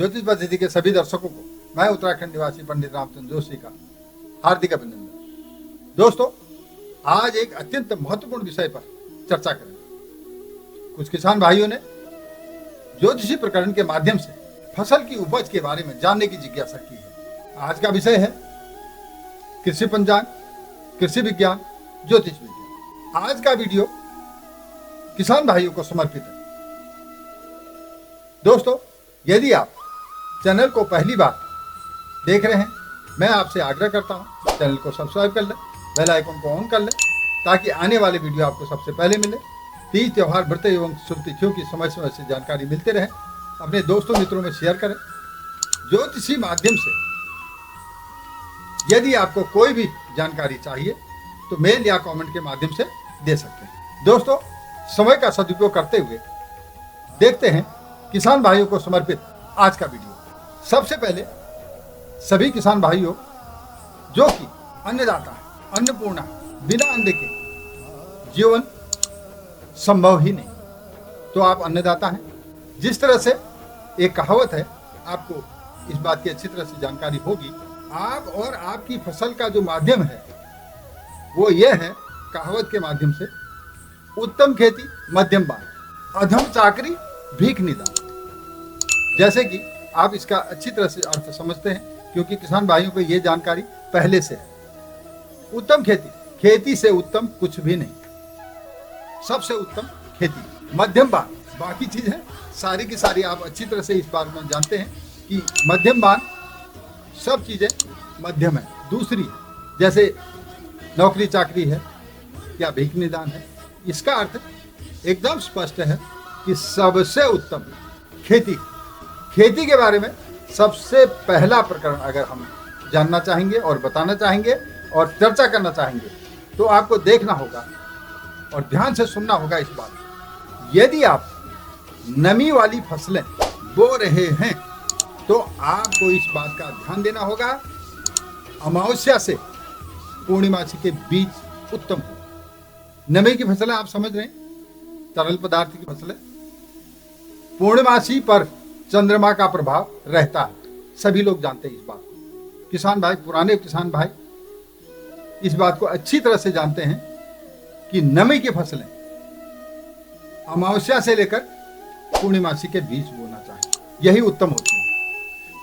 ज्योतिष पद्धति के सभी दर्शकों को मैं उत्तराखंड निवासी पंडित रामचंद्र जोशी का हार्दिक अभिनंदन। दोस्तों, आज एक अत्यंत महत्वपूर्ण विषय पर चर्चा करेंगे। कुछ किसान भाइयों ने ज्योतिषी प्रकरण के माध्यम से फसल की उपज के बारे में जानने की जिज्ञासा की है। आज का विषय है कृषि पंचांग, कृषि विज्ञान, ज्योतिष विज्ञान। आज का वीडियो किसान भाइयों को समर्पित है। दोस्तों, यदि आप चैनल को पहली बार देख रहे हैं, मैं आपसे आग्रह करता हूं चैनल को सब्सक्राइब कर लें, बेल आइकन को ऑन कर लें ताकि आने वाले वीडियो आपको सबसे पहले मिले। तीज त्योहार, व्रत एवं शुभ तिथियों की समय समय से जानकारी मिलते रहे। अपने दोस्तों मित्रों में शेयर करें। ज्योतिषी माध्यम से यदि आपको कोई भी जानकारी चाहिए तो मेल या कमेंट के माध्यम से दे सकते हैं। दोस्तों, समय का सदुपयोग करते हुए देखते हैं किसान भाइयों को समर्पित आज का वीडियो। सबसे पहले सभी किसान भाइयों जो कि अन्नदाता है, अन्नपूर्णा, बिना अन्न के जीवन संभव ही नहीं, तो आप अन्नदाता हैं। जिस तरह से एक कहावत है, आपको इस बात की अच्छी तरह से जानकारी होगी। आप और आपकी फसल का जो माध्यम है वो ये है, कहावत के माध्यम से, उत्तम खेती मध्यम बान, अधम चाकरी भीख निदान। जैसे कि आप इसका अच्छी तरह से अर्थ समझते हैं, क्योंकि किसान भाइयों को ये जानकारी पहले से है। उत्तम खेती, खेती से उत्तम कुछ भी नहीं, सबसे उत्तम खेती। मध्यम बान, बाकी चीजें सारी की सारी आप अच्छी तरह से इस बारे में जानते हैं कि मध्यम बान, सब चीजें मध्यम है। दूसरी जैसे नौकरी चाकरी है या भीख निदान है, इसका अर्थ एकदम स्पष्ट है कि सबसे उत्तम खेती। खेती के बारे में सबसे पहला प्रकरण अगर हम जानना चाहेंगे और बताना चाहेंगे और चर्चा करना चाहेंगे तो आपको देखना होगा और ध्यान से सुनना होगा इस बात। यदि आप नमी वाली फसलें बो रहे हैं तो आपको इस बात का ध्यान देना होगा, अमावस्या से पूर्णिमासी के बीच उत्तम हो। नमी की फसलें आप समझ रहे हैं, तरल पदार्थ की फसलें। पूर्णिमासी पर चंद्रमा का प्रभाव रहता है, सभी लोग जानते हैं इस बात को। किसान भाई, पुराने किसान भाई इस बात को अच्छी तरह से जानते हैं कि नमी की फसलें अमावस्या से लेकर पूर्णिमासी के बीच बोना चाहिए, यही उत्तम होती है।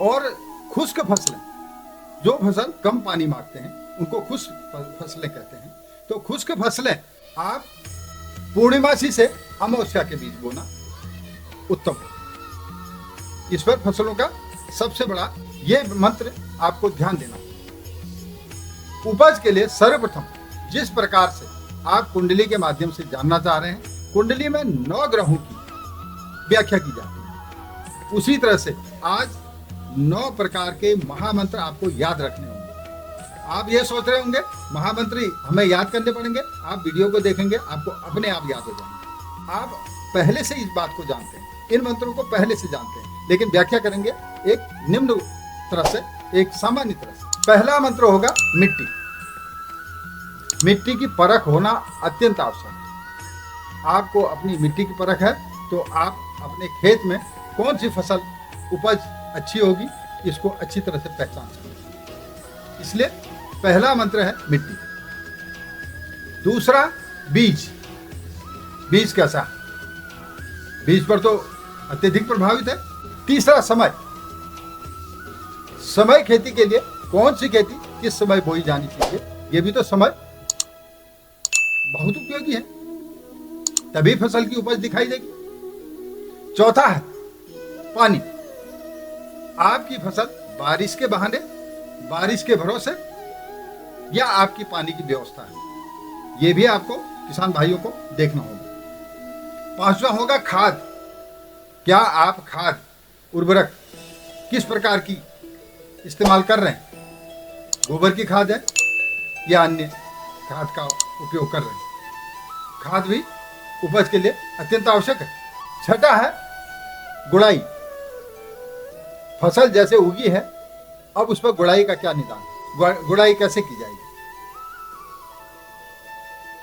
और खुश्क फसलें, जो फसल कम पानी मांगते हैं उनको खुश्क फसलें कहते हैं। तो खुश्क फसलें आप पूर्णिमासी से अमावस्या के बीच बोना उत्तम है। इस पर फसलों का सबसे बड़ा ये मंत्र आपको ध्यान देना। उपज के लिए सर्वप्रथम जिस प्रकार से आप कुंडली के माध्यम से जानना चाह रहे हैं, कुंडली में 9 ग्रहों की व्याख्या की जाती है, उसी तरह से आज 9 प्रकार के महामंत्र आपको याद रखने होंगे। आप ये सोच रहे होंगे महामंत्र हमें याद करने पड़ेंगे, आप वीडियो को देखेंगे आपको अपने आप याद हो जाएंगे। आप पहले से इस बात को जानते हैं, इन मंत्रों को पहले से जानते हैं, लेकिन व्याख्या करेंगे एक निम्न तरह से, एक सामान्य तरह से। पहला मंत्र होगा मिट्टी। मिट्टी की परख होना अत्यंत आवश्यक है। आपको अपनी मिट्टी की परख है तो आप अपने खेत में कौन सी फसल उपज अच्छी होगी इसको अच्छी तरह से पहचान सकते। इसलिए पहला मंत्र है मिट्टी। दूसरा बीज। बीज कैसा है? बीज पर तो अत्यधिक प्रभावित है। तीसरा समय। समय खेती के लिए कौन सी खेती किस समय बोई जानी चाहिए, यह भी तो समय बहुत उपयोगी है, तभी फसल की उपज दिखाई देगी। चौथा है पानी। आपकी फसल बारिश के बहाने, बारिश के भरोसे या आपकी पानी की व्यवस्था है, यह भी आपको किसान भाइयों को देखना होगा। पांचवा होगा खाद। क्या आप खाद, उर्वरक किस प्रकार की इस्तेमाल कर रहे हैं? गोबर की खाद है या अन्य खाद का उपयोग कर रहे हैं? खाद भी उपज के लिए अत्यंत आवश्यक है। छठा है गुड़ाई। फसल जैसे उगी है, अब उस पर गुड़ाई का क्या निदान, गुड़ाई कैसे की जाएगी?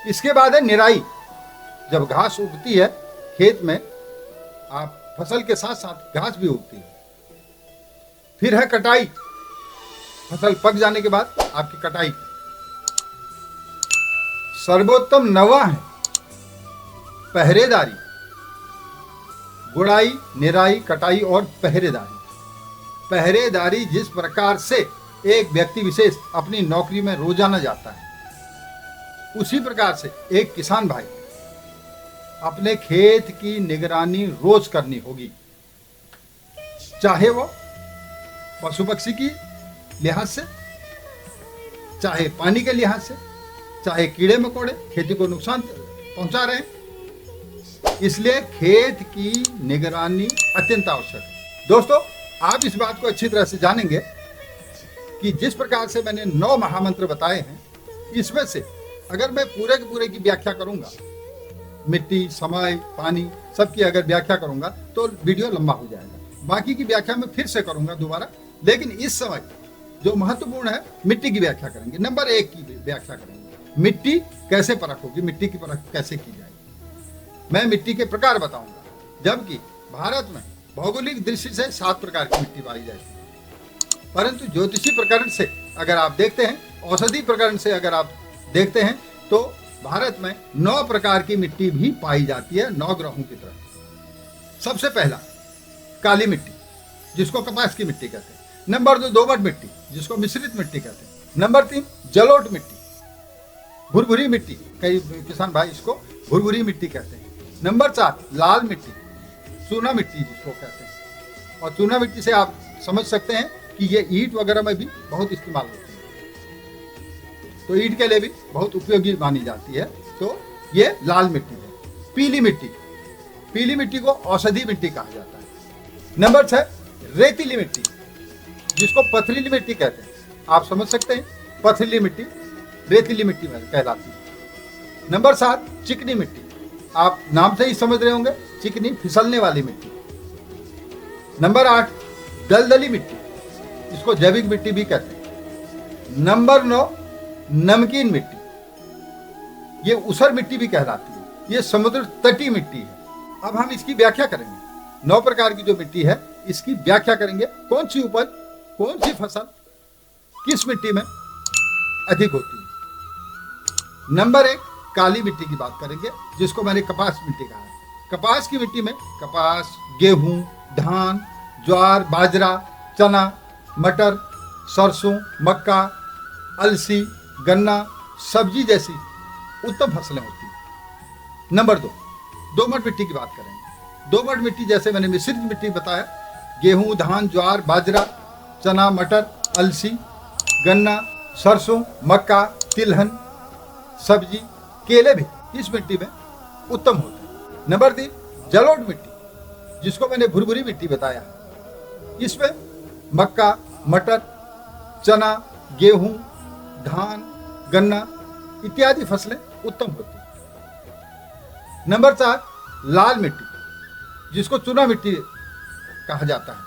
इसके बाद है निराई। जब घास उगती है खेत में, आप फसल के साथ साथ घास भी उगती है, फिर है कटाई, फसल पक जाने के बाद आपकी कटाई। सर्वोत्तम नवा है पहरेदारी, गुड़ाई, निराई, कटाई और पहरेदारी। पहरेदारी जिस प्रकार से एक व्यक्ति विशेष अपनी नौकरी में रोजाना जाता है, उसी प्रकार से एक किसान भाई अपने खेत की निगरानी रोज करनी होगी, चाहे वो पशु पक्षी की लिहाज से, चाहे पानी के लिहाज से, चाहे कीड़े मकोड़े खेती को नुकसान पहुंचा रहे हैं। इसलिए खेत की निगरानी अत्यंत आवश्यक है। दोस्तों, आप इस बात को अच्छी तरह से जानेंगे कि जिस प्रकार से मैंने 9 महामंत्र बताए हैं, इसमें से अगर मैं पूरे के पूरे की व्याख्या करूंगा, मिट्टी, समय, पानी सबकी अगर व्याख्या करूंगा तो वीडियो लंबा हो जाएगा। बाकी की व्याख्या मैं फिर से करूंगा दोबारा, लेकिन इस समय जो महत्वपूर्ण है मिट्टी की व्याख्या करेंगे। नंबर 1 की व्याख्या करेंगे, मिट्टी कैसे परख होगी, मिट्टी की परख कैसे की जाएगी। मैं मिट्टी के प्रकार बताऊंगा, जबकि भारत में भौगोलिक दृष्टि से 7 प्रकार की मिट्टी पाई जाती है, परंतु ज्योतिषी प्रकरण से अगर आप देखते हैं, औषधि प्रकरण से अगर आप देखते हैं, तो भारत में 9 प्रकार की मिट्टी भी पाई जाती है, 9 ग्रहों की तरह। सबसे पहला काली मिट्टी, जिसको कपास की मिट्टी कहते हैं। नंबर 2 दोमट मिट्टी, जिसको मिश्रित मिट्टी कहते हैं। नंबर 3 जलोढ़ मिट्टी, भुरभुरी मिट्टी, कई किसान भाई इसको भुरभुरी मिट्टी कहते हैं। नंबर 4 लाल मिट्टी, चूना मिट्टी जिसको कहते हैं। और चूना मिट्टी से आप समझ सकते हैं कि ये ईंट वगैरह में भी बहुत इस्तेमाल होती है, तो ईंट के लिए भी बहुत उपयोगी मानी जाती है, तो ये लाल मिट्टी है। पीली मिट्टी, पीली मिट्टी को औषधि मिट्टी कहा जाता है। नंबर 6 रेतीली मिट्टी, जिसको पथरीली मिट्टी कहते हैं। आप समझ सकते हैं, पथरीली मिट्टी रेतीली मिट्टी में कहलाती है। नंबर 7 चिकनी मिट्टी, आप नाम से ही समझ रहे होंगे, चिकनी फिसलने वाली मिट्टी। नंबर 8 दलदली मिट्टी, इसको जैविक मिट्टी भी कहते हैं। नंबर 9 नमकीन मिट्टी, ये ऊसर मिट्टी भी कहलाती है, ये समुद्र तटी मिट्टी है। अब हम इसकी व्याख्या करेंगे। 9 प्रकार की जो मिट्टी है, इसकी व्याख्या करेंगे। कौन सी उपज, कौन सी फसल किस मिट्टी में अधिक होती है। नंबर 1 काली मिट्टी की बात करेंगे, जिसको मैंने कपास मिट्टी कहा है। कपास की मिट्टी में कपास, गेहूं, धान, ज्वार, बाजरा, चना, मटर, सरसों, मक्का, अलसी, गन्ना, सब्जी जैसी उत्तम फसलें होती हैं। नंबर 2 दोमट मिट्टी की बात करेंगे। दोमट मिट्टी जैसे मैंने मिश्रित मिट्टी बताया, गेहूं, धान, ज्वार, बाजरा, चना, मटर, अलसी, गन्ना, सरसों, मक्का, तिलहन, सब्जी, केले भी इस मिट्टी में उत्तम होते हैं। नंबर 3 जलोढ़ मिट्टी, जिसको मैंने भुरभुरी मिट्टी बताया। इसमें मक्का, मटर, चना, गेहूं, धान, गन्ना इत्यादि फसलें उत्तम होती हैं। नंबर 4 लाल मिट्टी, जिसको चूना मिट्टी कहा जाता है।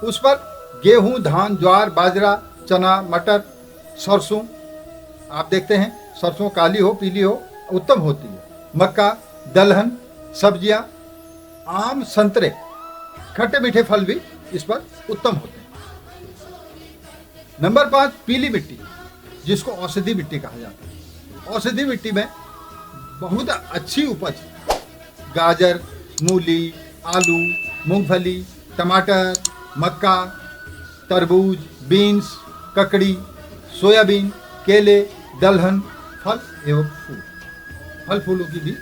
उस पर गेहूं, धान, ज्वार, बाजरा, चना, मटर, सरसों, आप देखते हैं सरसों काली हो, पीली हो, उत्तम होती है। मक्का, दलहन, सब्जियां, आम, संतरे, खट्टे मीठे फल भी इस पर उत्तम होते हैं। नंबर 5 पीली मिट्टी, जिसको औषधि मिट्टी कहा जाता है। औषधि मिट्टी में बहुत अच्छी उपज गाजर, मूली, आलू, मूंगफली, टमाटर, मक्का, तरबूज, बीन्स, ककड़ी, सोयाबीन, केले, दलहन, फल एवं फूल, फल फूलों की भी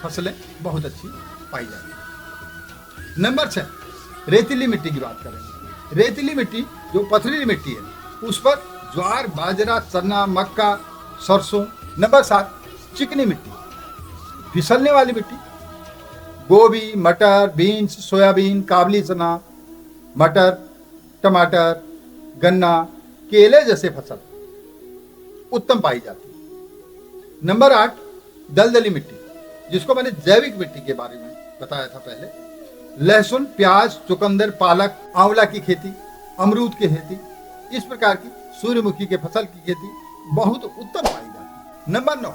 फसलें बहुत अच्छी पाई जाती हैं। नंबर 6 रेतीली मिट्टी की बात करेंगे। रेतीली मिट्टी जो पथरीली मिट्टी है, उस पर ज्वार, बाजरा, चना, मक्का, सरसों। नंबर 7 चिकनी मिट्टी, फिसलने वाली मिट्टी, गोभी, मटर, बीन्स, सोयाबीन, काबली चना, मटर, टमाटर, गन्ना, केले जैसे फसल उत्तम पाई जाती है। नंबर 8 दलदली मिट्टी, जिसको मैंने जैविक मिट्टी के बारे में बताया था पहले। लहसुन, प्याज, चुकंदर, पालक, आंवला की खेती, अमरूद की खेती, इस प्रकार की सूर्यमुखी के फसल की खेती बहुत उत्तम पाई जाती है। नंबर 9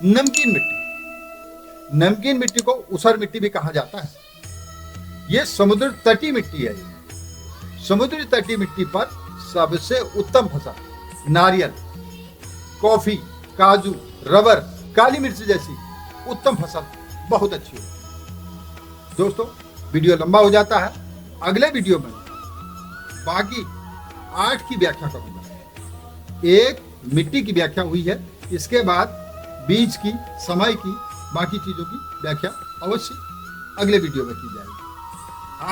नमकीन मिट्टी। नमकीन मिट्टी को ऊसर मिट्टी भी कहा जाता है। ये समुद्र तटी मिट्टी है। समुद्री तटीय मिट्टी पर सबसे उत्तम फसल नारियल, कॉफी, काजू, रबर, काली मिर्च जैसी उत्तम फसल बहुत अच्छी होती है। दोस्तों वीडियो लंबा हो जाता है, अगले वीडियो में बाकी 8 की व्याख्या करूंगा। एक मिट्टी की व्याख्या हुई है, इसके बाद बीज की, समय की, बाकी चीजों की व्याख्या अवश्य अगले वीडियो में की जाएगी।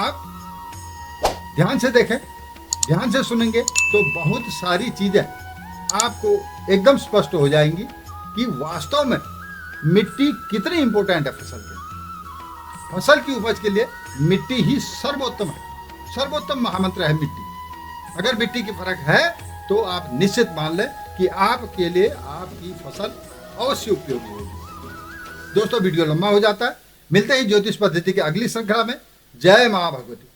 आप ध्यान से देखें, ध्यान से सुनेंगे तो बहुत सारी चीजें आपको एकदम स्पष्ट हो जाएंगी कि वास्तव में मिट्टी कितनी इंपॉर्टेंट है फसल के लिए। फसल की उपज के लिए मिट्टी ही सर्वोत्तम है, सर्वोत्तम महामंत्र है मिट्टी। अगर मिट्टी की फर्क है तो आप निश्चित मान लें कि आपके लिए आपकी फसल अवश्य उपयोगी होगी। दोस्तों वीडियो लंबा हो जाता है, मिलते हैं ज्योतिष पद्धति की अगली श्रृंखला में। जय मां भगवती।